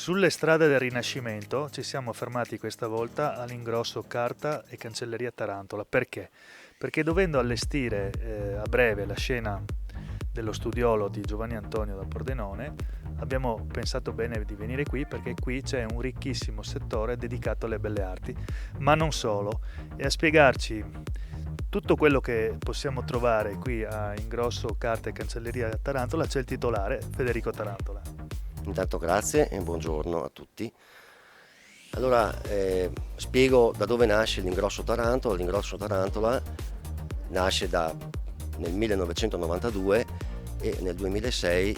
Sulle strade del Rinascimento ci siamo fermati questa volta all'ingrosso Carta e Cancelleria Tarantola. Perché? Perché dovendo allestire a breve la scena dello studiolo di Giovanni Antonio da Pordenone, abbiamo pensato bene di venire qui perché qui c'è un ricchissimo settore dedicato alle belle arti, ma non solo. E a spiegarci tutto quello che possiamo trovare qui a Ingrosso Carta e Cancelleria Tarantola c'è il titolare Federico Tarantola. Intanto grazie e buongiorno a tutti. Allora, spiego da dove nasce l'Ingrosso Tarantola. L'Ingrosso Tarantola nasce nel 1992 e nel 2006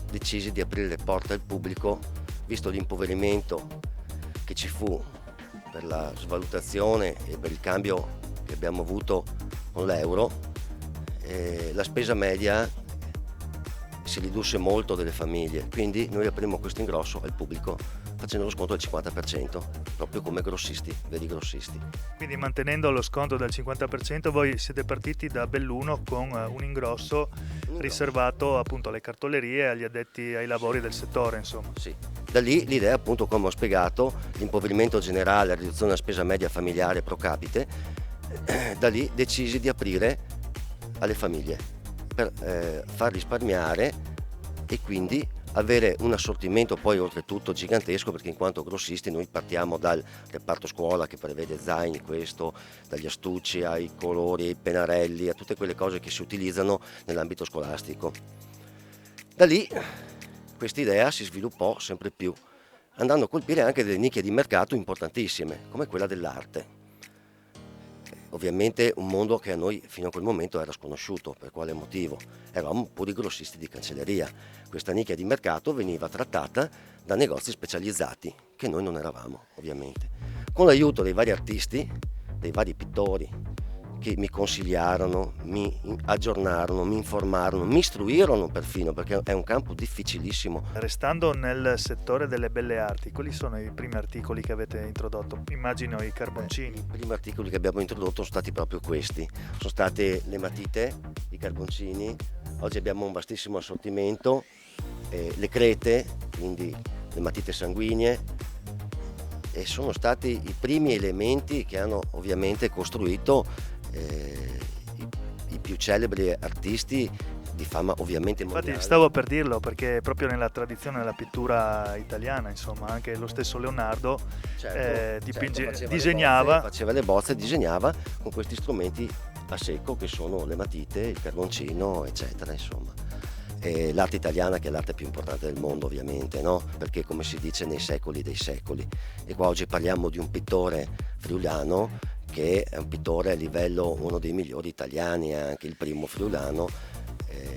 decisi di aprire le porte al pubblico, visto l'impoverimento che ci fu per la svalutazione e per il cambio che abbiamo avuto con l'euro. La spesa media si ridusse molto delle famiglie, quindi noi aprimmo questo ingrosso al pubblico facendo lo sconto del 50%, proprio come grossisti, veri grossisti. Quindi mantenendo lo sconto del 50% voi siete partiti da Belluno con un ingrosso riservato appunto alle cartolerie e agli addetti ai lavori del settore, insomma. Sì. Da lì l'idea, appunto, come ho spiegato, l'impoverimento generale, la riduzione della spesa media familiare pro capite, da lì decisi di aprire alle famiglie per far risparmiare e quindi avere un assortimento poi oltretutto gigantesco, perché in quanto grossisti noi partiamo dal reparto scuola che prevede zaini, questo, dagli astucci ai colori, ai pennarelli, a tutte quelle cose che si utilizzano nell'ambito scolastico. Da lì questa idea si sviluppò sempre più, andando a colpire anche delle nicchie di mercato importantissime, come quella dell'arte. Ovviamente un mondo che a noi fino a quel momento era sconosciuto. Per quale motivo? Eravamo puri grossisti di cancelleria. Questa nicchia di mercato veniva trattata da negozi specializzati, che noi non eravamo, ovviamente. Con l'aiuto dei vari artisti, dei vari pittori, che mi consigliarono, mi aggiornarono, mi informarono, mi istruirono perfino, perché è un campo difficilissimo. Restando nel settore delle belle arti, quali sono i primi articoli che avete introdotto? Immagino i carboncini. I primi articoli che abbiamo introdotto sono stati proprio questi, sono state le matite, i carboncini. Oggi abbiamo un vastissimo assortimento, le crete, quindi le matite sanguigne, e sono stati i primi elementi che hanno ovviamente costruito i più celebri artisti di fama ovviamente mondiale. Infatti stavo per dirlo perché proprio nella tradizione della pittura italiana, insomma, anche lo stesso Leonardo disegnava. Faceva le bozze, disegnava con questi strumenti a secco che sono le matite, il carboncino, eccetera, insomma. E l'arte italiana, che è l'arte più importante del mondo, ovviamente, no? Perché, come si dice, nei secoli dei secoli. E qua oggi parliamo di un pittore friulano che è un pittore a livello uno dei migliori italiani, anche il primo friulano,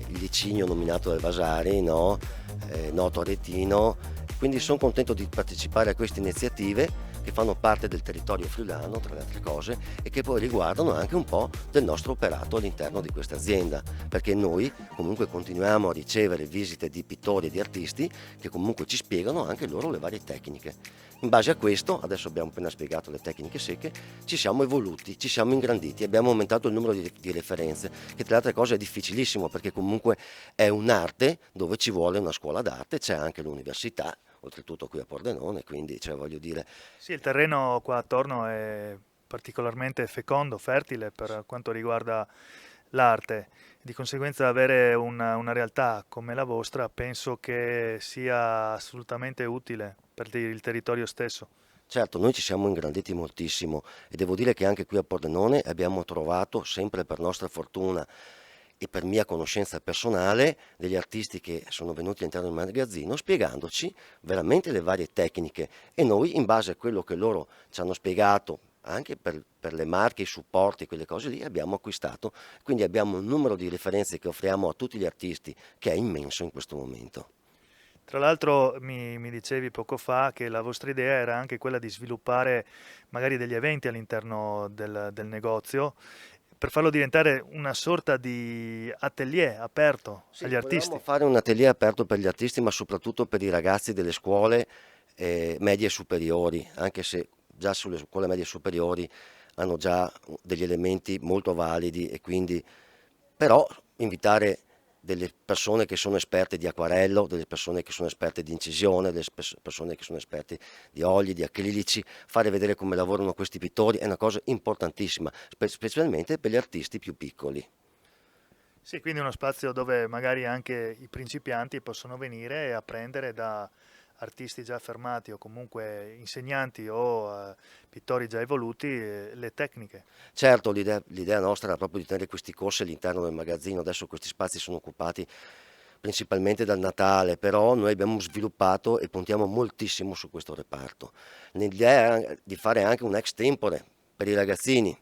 il Licigno nominato dal Vasari, no? Noto aretino. Quindi sono contento di partecipare a queste iniziative che fanno parte del territorio friulano, tra le altre cose, e che poi riguardano anche un po' del nostro operato all'interno di questa azienda, perché noi comunque continuiamo a ricevere visite di pittori e di artisti che comunque ci spiegano anche loro le varie tecniche. In base a questo, adesso abbiamo appena spiegato le tecniche secche, ci siamo evoluti, ci siamo ingranditi, abbiamo aumentato il numero di referenze, che tra le altre cose è difficilissimo, perché comunque è un'arte dove ci vuole una scuola d'arte, c'è anche l'università, oltretutto qui a Pordenone, quindi voglio dire. Sì, il terreno qua attorno è particolarmente fecondo, fertile per quanto riguarda l'arte. Di conseguenza avere una realtà come la vostra penso che sia assolutamente utile per il territorio stesso. Certo, noi ci siamo ingranditi moltissimo e devo dire che anche qui a Pordenone abbiamo trovato, sempre per nostra fortuna e per mia conoscenza personale, degli artisti che sono venuti all'interno del magazzino spiegandoci veramente le varie tecniche, e noi, in base a quello che loro ci hanno spiegato, anche per le marche, i supporti, quelle cose lì, abbiamo acquistato. Quindi abbiamo un numero di referenze che offriamo a tutti gli artisti che è immenso in questo momento. Tra l'altro mi dicevi poco fa che la vostra idea era anche quella di sviluppare magari degli eventi all'interno del negozio per farlo diventare una sorta di atelier aperto Sì, agli volevamo artisti. fare un atelier aperto per gli artisti, ma soprattutto per i ragazzi delle scuole medie e superiori, anche se già sulle scuole medie e superiori hanno già degli elementi molto validi, e quindi però invitare delle persone che sono esperte di acquarello, delle persone che sono esperte di incisione, delle persone che sono esperte di oli, di acrilici, fare vedere come lavorano questi pittori è una cosa importantissima, specialmente per gli artisti più piccoli. Sì, quindi uno spazio dove magari anche i principianti possono venire e apprendere da artisti già affermati o comunque insegnanti o pittori già evoluti le tecniche. Certo, l'idea nostra era proprio di tenere questi corsi all'interno del magazzino, adesso questi spazi sono occupati principalmente dal Natale, però noi abbiamo sviluppato e puntiamo moltissimo su questo reparto. L'idea è di fare anche un ex tempore per i ragazzini,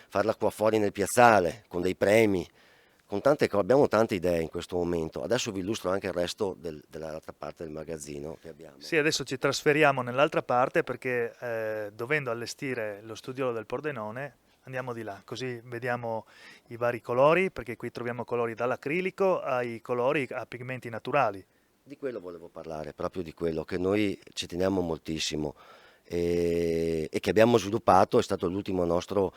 farla qua fuori nel piazzale, con dei premi, con tante cose, abbiamo tante idee in questo momento. Adesso vi illustro anche il resto dell'altra parte del magazzino che abbiamo. Sì, adesso ci trasferiamo nell'altra parte perché dovendo allestire lo studiolo del Pordenone andiamo di là, così vediamo i vari colori, perché qui troviamo colori dall'acrilico ai colori a pigmenti naturali. Di quello volevo parlare, proprio di quello che noi ci teniamo moltissimo e che abbiamo sviluppato, è stato l'ultimo nostro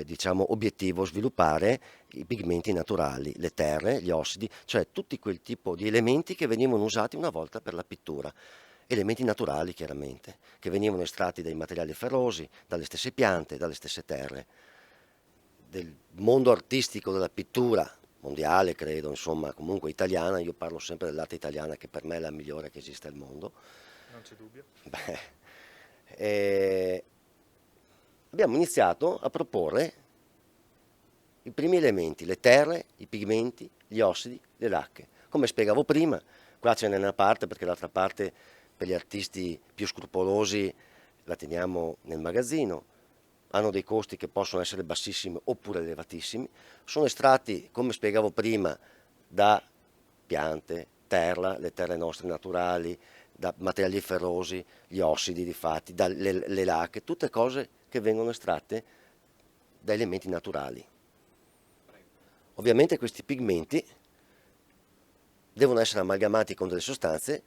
diciamo, obiettivo, sviluppare i pigmenti naturali, le terre, gli ossidi, cioè tutti quel tipo di elementi che venivano usati una volta per la pittura. Elementi naturali chiaramente, che venivano estratti dai materiali ferrosi, dalle stesse piante, dalle stesse terre. Del mondo artistico della pittura mondiale, credo, insomma, comunque italiana, io parlo sempre dell'arte italiana che per me è la migliore che esiste al mondo. Non c'è dubbio. Abbiamo iniziato a proporre i primi elementi, le terre, i pigmenti, gli ossidi, le lacche. Come spiegavo prima, qua ce n'è una parte perché l'altra parte per gli artisti più scrupolosi la teniamo nel magazzino, hanno dei costi che possono essere bassissimi oppure elevatissimi, sono estratti, come spiegavo prima, da piante, terra, le terre nostre naturali, da materiali ferrosi, gli ossidi di fatti, dalle lacche, tutte cose che vengono estratte da elementi naturali. Ovviamente questi pigmenti devono essere amalgamati con delle sostanze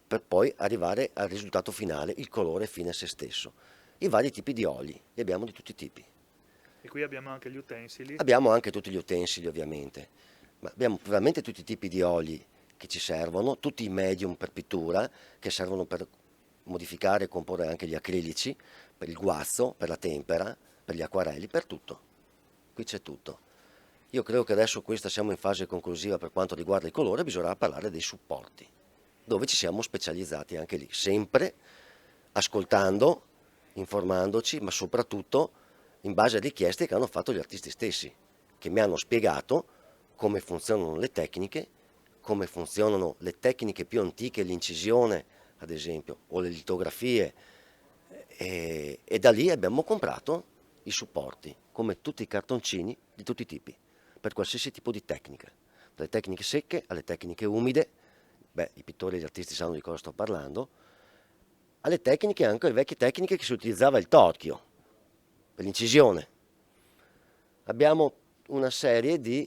per poi arrivare al risultato finale, il colore fine a se stesso. I vari tipi di oli, li abbiamo di tutti i tipi. E qui abbiamo anche gli utensili. Abbiamo anche tutti gli utensili ovviamente, ma abbiamo veramente tutti i tipi di oli che ci servono, tutti i medium per pittura, che servono per modificare e comporre anche gli acrilici, per il guazzo, per la tempera, per gli acquarelli, per tutto. Qui c'è tutto. Io credo che adesso questa siamo in fase conclusiva per quanto riguarda il colore, bisognerà parlare dei supporti, dove ci siamo specializzati anche lì, sempre ascoltando, informandoci, ma soprattutto in base a richieste che hanno fatto gli artisti stessi, che mi hanno spiegato come funzionano le tecniche più antiche, l'incisione ad esempio, o le litografie, e da lì abbiamo comprato i supporti, come tutti i cartoncini di tutti i tipi, per qualsiasi tipo di tecnica, dalle tecniche secche alle tecniche umide, i pittori e gli artisti sanno di cosa sto parlando, alle tecniche, anche le vecchie tecniche che si utilizzava il torchio, per l'incisione. Abbiamo una serie di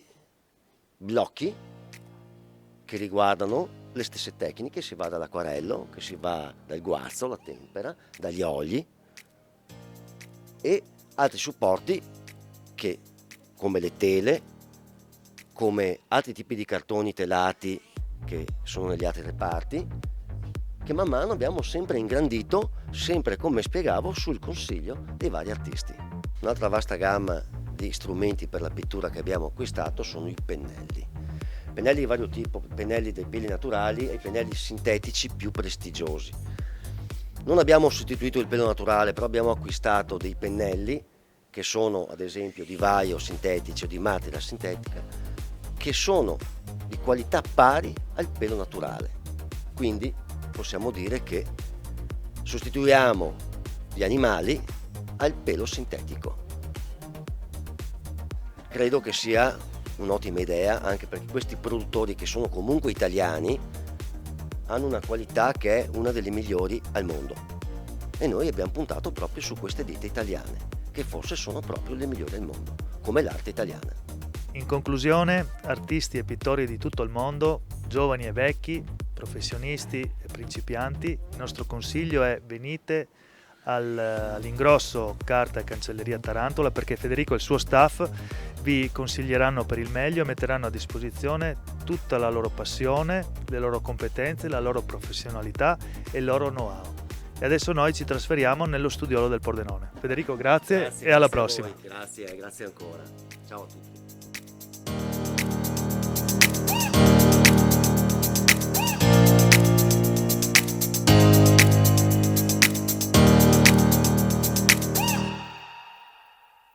blocchi che riguardano le stesse tecniche, si va dall'acquarello, che si va dal guazzo, la tempera, dagli oli e altri supporti che, come le tele, come altri tipi di cartoni telati che sono negli altri reparti, che man mano abbiamo sempre ingrandito, sempre come spiegavo, sul consiglio dei vari artisti. Un'altra vasta gamma di strumenti per la pittura che abbiamo acquistato sono i pennelli. Pennelli di vario tipo, pennelli dei peli naturali e i pennelli sintetici più prestigiosi. Non abbiamo sostituito il pelo naturale, però abbiamo acquistato dei pennelli che sono ad esempio di vaio sintetici o di matita sintetica, che sono di qualità pari al pelo naturale. Quindi possiamo dire che sostituiamo gli animali al pelo sintetico. Credo che sia un'ottima idea, anche perché questi produttori, che sono comunque italiani, hanno una qualità che è una delle migliori al mondo, e noi abbiamo puntato proprio su queste ditte italiane, che forse sono proprio le migliori al mondo, come l'arte italiana. In conclusione, artisti e pittori di tutto il mondo, giovani e vecchi, professionisti e principianti, il nostro consiglio è: venite all'ingrosso Carta e Cancelleria Tarantola, perché Federico e il suo staff vi consiglieranno per il meglio e metteranno a disposizione tutta la loro passione, le loro competenze, la loro professionalità e il loro know-how. E adesso noi ci trasferiamo nello studiolo del Pordenone. Federico, grazie e alla prossima. Grazie ancora. Ciao a tutti.